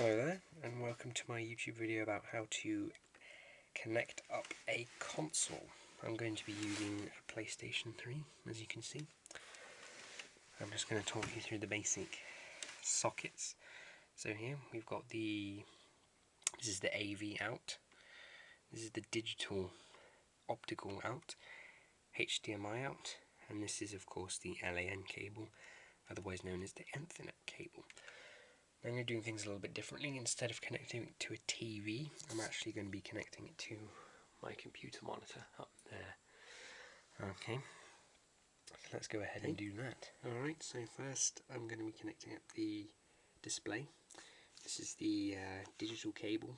Hello there, and welcome to my YouTube video about how to connect up a console. I'm going to be using a PlayStation 3, as you can see. I'm just going to talk you through the basic sockets. So here we've got this is the AV out, this is the digital optical out, HDMI out, and this is of course the LAN cable, otherwise known as the Ethernet cable. I'm going to do things a little bit differently. Instead of connecting it to a TV, I'm actually going to be connecting it to my computer monitor up there. Okay, so let's go ahead and do that. Alright, so first I'm going to be connecting up the display. This is the digital cable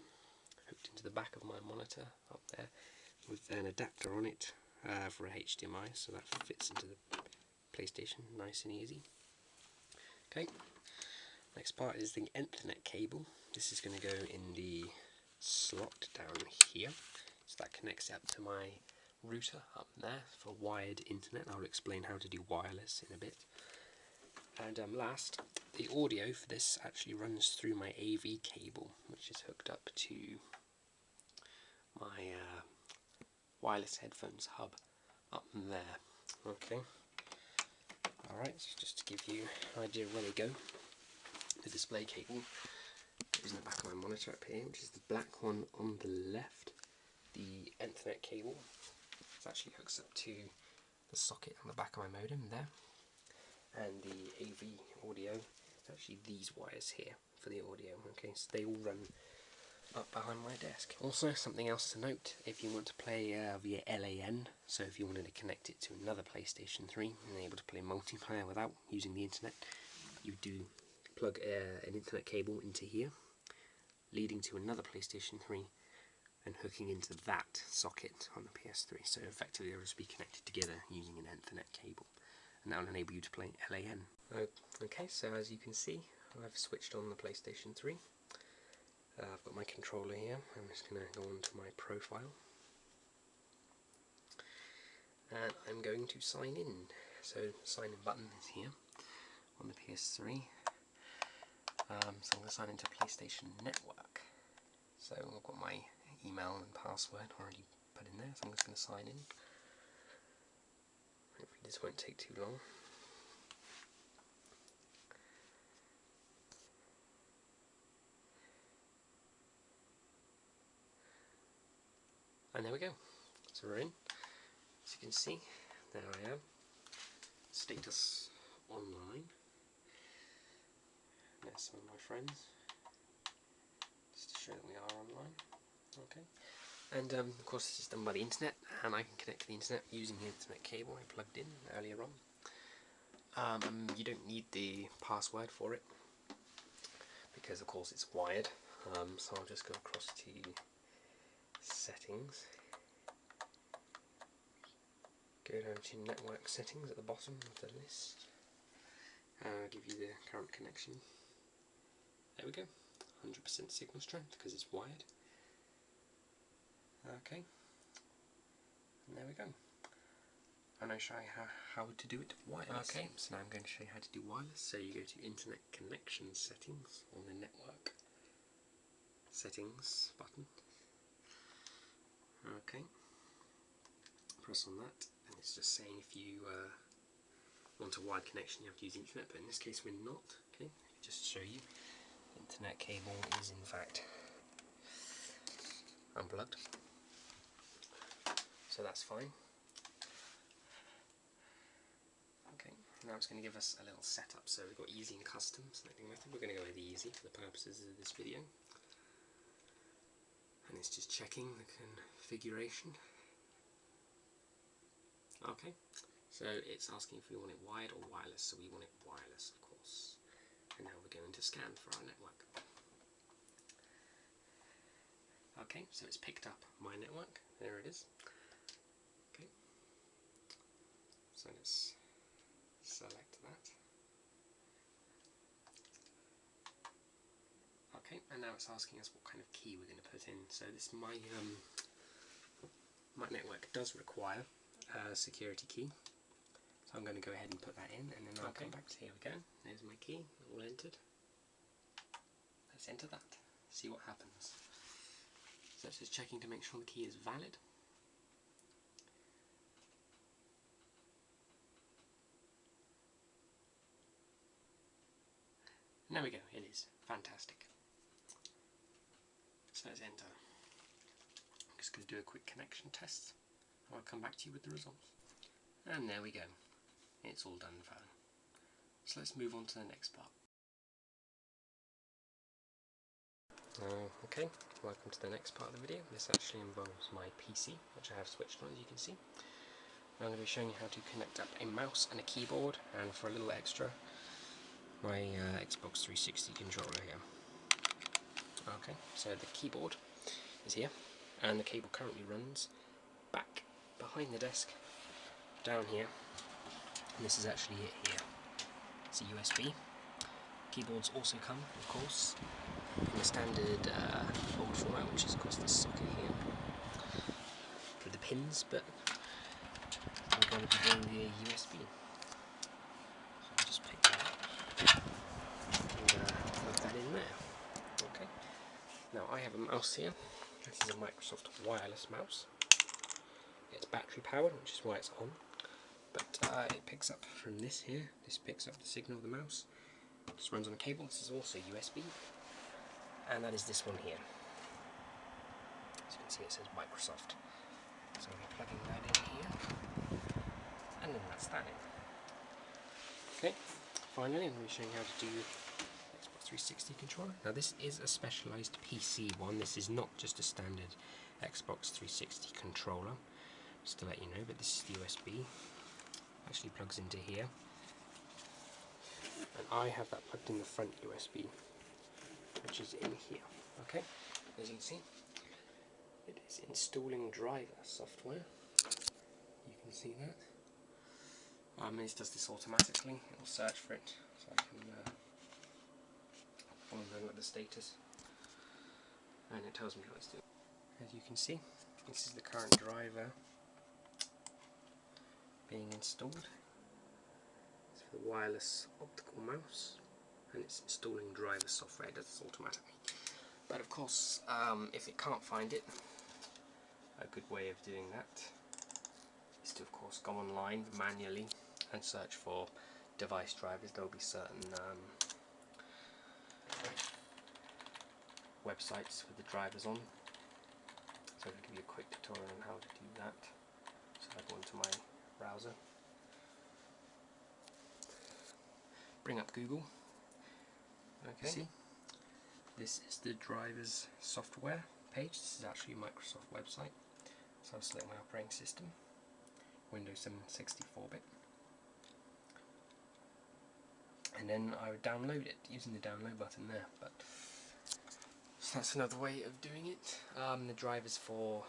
hooked into the back of my monitor up there with an adapter on it for a HDMI, so that fits into the PlayStation nice and easy. Okay. Next part is the Ethernet cable. This is going to go in the slot down here, so that connects up to my router up there for wired internet. I'll explain how to do wireless in a bit. And last, the audio for this actually runs through my AV cable, which is hooked up to my wireless headphones hub up there. Okay. Alright, so just to give you an idea of where they go. The display cable is in the back of my monitor up here, which is the black one on the left. The Ethernet cable actually hooks up to the socket on the back of my modem there, and the AV audio is actually these wires here for the audio. Okay, so they all run up behind my desk. Also, something else to note: if you want to play via LAN, so if you wanted to connect it to another PlayStation 3 and able to play multiplayer without using the internet, you do plug an Ethernet cable into here, leading to another PlayStation 3 and hooking into that socket on the PS3. So effectively they'll just be connected together using an Ethernet cable, and that will enable you to play LAN. Okay, so as you can see, I've switched on the PlayStation 3. I've got my controller here. I'm just going to go on to my profile, and I'm going to sign in. So the sign in button is here on the PS3. So I'm going to sign into PlayStation Network. So I've got my email and password already put in there, so I'm just going to sign in. Hopefully this won't take too long. And there we go. So we're in. As you can see, there I am. Status online. There's some of my friends, just to show that we are online. Okay, and of course this is done by the internet, and I can connect to the internet using the internet cable I plugged in earlier on. You don't need the password for it because of course it's wired. So I'll just go across to settings, go down to network settings at the bottom of the list, give you the current connection. There we go, 100% signal strength because it's wired. Okay, and there we go. And I'll show you how to do it wireless. Okay, so now I'm going to show you how to do wireless. So you go to Internet Connection Settings on the Network Settings button. Okay, press on that, and it's just saying if you want a wired connection you have to use internet, but in this case we're not. Okay, just to show you, internet cable is in fact unplugged, so that's fine. Okay, now it's going to give us a little setup. So we've got easy and custom selecting method. We're going to go with the easy for the purposes of this video, and it's just checking the configuration. Okay, so it's asking if we want it wired or wireless, so we want it wireless of course. And now we're going to scan for our network. Okay, so it's picked up my network, there it is. Okay, so let's select that. Okay, and now it's asking us what kind of key we're going to put in. So this my network does require a security key, so I'm going to go ahead and put that in, and then I'll come back to here we go. There's my key, all entered. Let's enter that. see what happens. So it's just checking to make sure the key is valid. And there we go, it is. Fantastic. So let's enter. I'm just going to do a quick connection test, and I'll come back to you with the results. And there we go. It's all done and fine. So let's move on to the next part. Okay, welcome to the next part of the video. This actually involves my PC, which I have switched on, as you can see. I'm going to be showing you how to connect up a mouse and a keyboard, and for a little extra, my Xbox 360 controller here. Okay, so the keyboard is here, and the cable currently runs back behind the desk, down here, and this is actually it here. It's a USB. Keyboards also come, of course, in the standard old format, which is of course this socket here with the pins, but I'm going to be doing the USB. So I'll just pick that up and plug that in there. Okay. Now I have a mouse here. This is a Microsoft wireless mouse. It's battery powered, which is why it's on. But it picks up from this here. This picks up the signal of the mouse. Just runs on a cable. This is also USB, and that is this one here. As you can see, it says Microsoft. So I'm plugging that in here, and then that's that in. Okay, finally I'm going to be showing you how to do Xbox 360 controller. Now this is a specialised PC one. This is not just a standard Xbox 360 controller. Just to let you know, but this is the USB. Actually plugs into here. And I have that plugged in the front USB, which is in here. Okay, as you can see, it is installing driver software. You can see that. This does this automatically. It will search for it, so I can follow along with the status, and it tells me what it's doing. As you can see, this is the current driver being installed. The wireless optical mouse, and it's installing driver software. It does this automatically. But of course, if it can't find it, a good way of doing that is to of course go online manually and search for device drivers. There will be certain websites with the drivers on. So I'll give you a quick tutorial on how to do that. So I go into my browser. Bring up Google. Okay. See, this is the drivers software page. This is actually a Microsoft website. So I'll select my operating system, Windows 7 64-bit, and then I would download it using the download button there. But so that's another way of doing it. The drivers for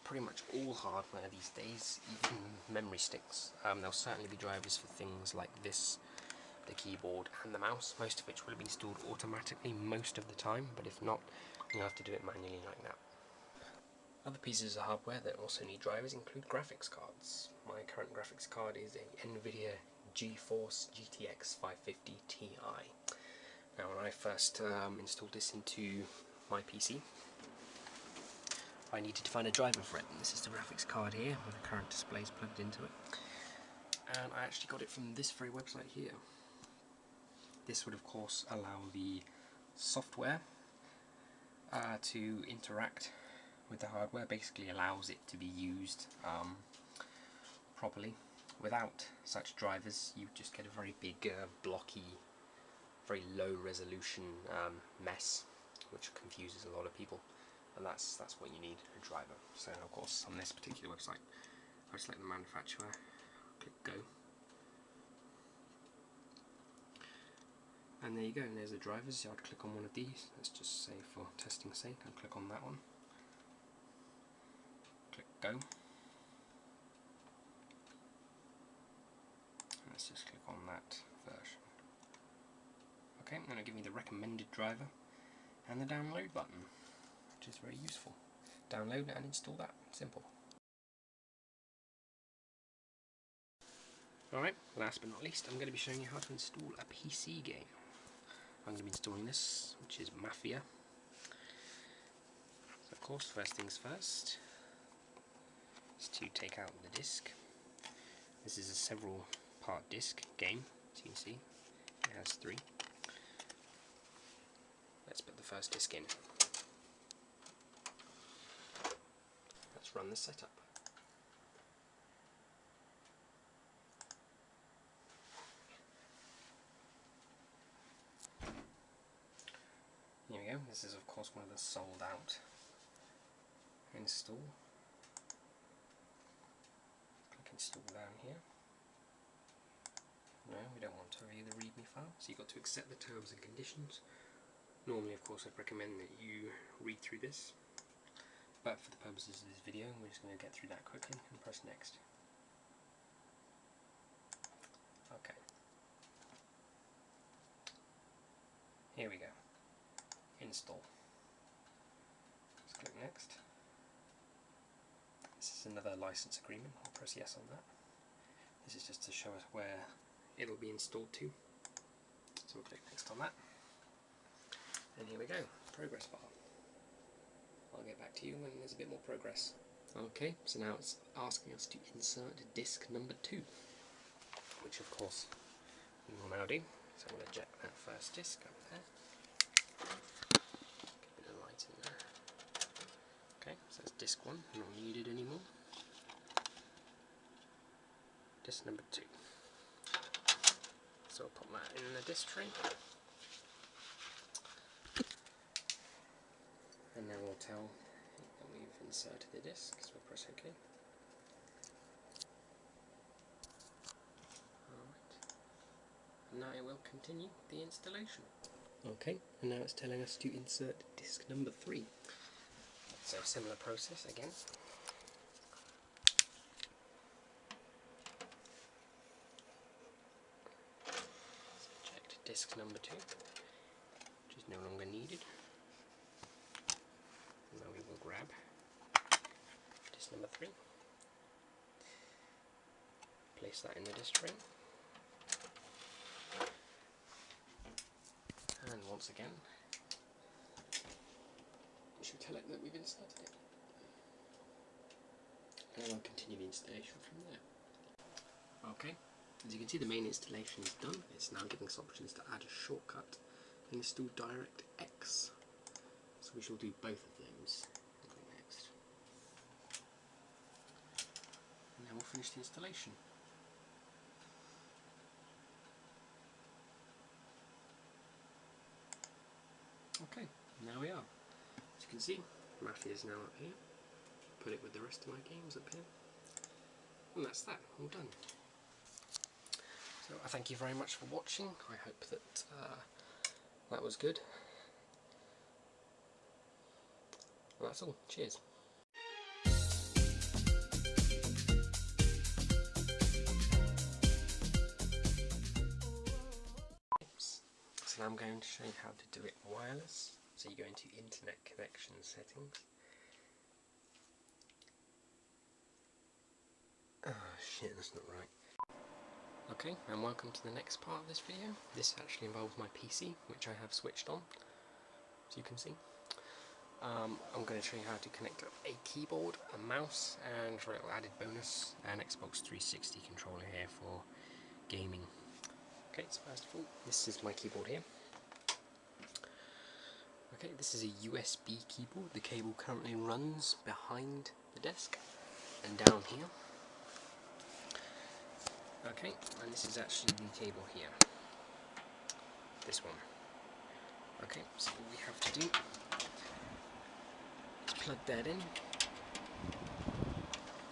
pretty much all hardware these days, even memory sticks. There'll certainly be drivers for things like this, the keyboard and the mouse, most of which will be installed automatically most of the time, but if not, you'll have to do it manually like that. Other pieces of hardware that also need drivers include graphics cards. My current graphics card is a NVIDIA GeForce GTX 550 Ti. Now when I first installed this into my PC, I needed to find a driver for it, and this is the graphics card here with the current displays plugged into it. And I actually got it from this very website here. This would of course allow the software to interact with the hardware, basically allows it to be used properly. Without such drivers you just get a very big blocky, very low resolution mess, which confuses a lot of people, and that's what you need, a driver. So of course on this particular website I'll select the manufacturer, click go. And there you go, and there's the drivers. So I'd click on one of these, let's just say for testing's sake, I'll click on that one. Click go. And let's just click on that version. Okay, and it'll give me the recommended driver and the download button, which is very useful. Download and install that, simple. Alright, last but not least, I'm going to be showing you how to install a PC game. I'm going to be installing this, which is Mafia. course, first things first is to take out the disc. This is a several part disc game, as you can see. It has 3. Let's put the first disc in. Let's run the setup. Here we go. This is of course one of the sold out. Install. Click install down here. No, we don't want to read the README file, so you've got to accept the terms and conditions. Normally, of course, I'd recommend that you read through this, but for the purposes of this video, we're just going to get through that quickly and press next. Okay. Here we go. Install. Let's click next. This is another license agreement. I'll press yes on that. This is just to show us where it'll be installed to. So we'll click next on that. And here we go, progress bar. I'll get back to you when there's a bit more progress. Okay, so now it's asking us to insert disc number 2, which of course we will now do. So I'm going to eject that first disc up there. Get a bit of light in there. Okay, so that's disc 1, not needed anymore. Disc number 2. So I'll pop that in the disc tray. And now we'll tell that we've inserted the disc, so we'll press OK. Alright. And now it will continue the installation. Okay, and now it's telling us to insert disc number 3. So similar process again. Disc number 2, which is no longer needed. Now we will grab disc number 3, place that in the disc tray, and once again we should tell it that we've inserted it, and I'll continue the installation from there. Okay. As you can see, the main installation is done. It's now giving us options to add a shortcut and install DirectX. So we shall do both of those. Next. And then we'll finish the installation. Okay, now we are. As you can see, Mafia is now up here. Put it with the rest of my games up here. And that's that, all done. So I thank you very much for watching. I hope that that was good. Well, that's all. Cheers. So now I'm going to show you how to do it wireless. So you go into internet connection settings. Oh shit, that's not right. Okay, and welcome to the next part of this video. This actually involves my PC, which I have switched on, as you can see. I'm going to show you how to connect up a keyboard, a mouse, and for a little added bonus, an Xbox 360 controller here for gaming. Okay, so first of all, this is my keyboard here. Okay, this is a USB keyboard. The cable currently runs behind the desk and down here. Okay, and this is actually the cable here. This one. Okay, so all we have to do is plug that in.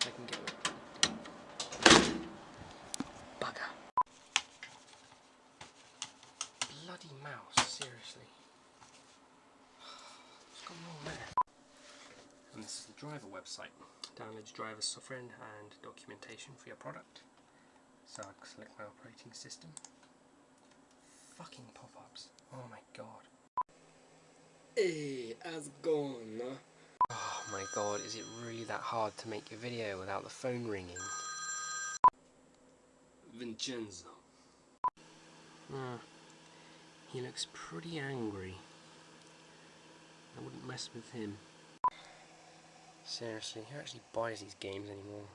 I can get it. Bugger. Bloody mouse, seriously. What's going on there? And this is the driver website. Downloads driver software and documentation for your product. So I select my operating system. Fucking pop-ups. Oh my god. Hey, how's it going, huh? Oh my god, is it really that hard to make a video without the phone ringing? Vincenzo. He looks pretty angry. I wouldn't mess with him. Seriously, who actually buys these games anymore?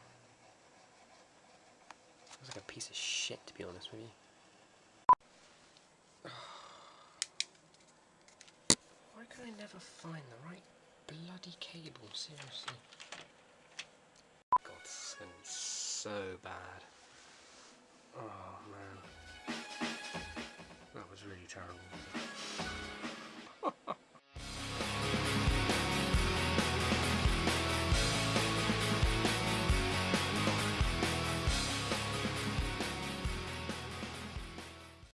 Looks like a piece of shit, to be honest with you. Why can I never find the right bloody cable? Seriously. God, this is going to be so bad. Oh man. That was really terrible.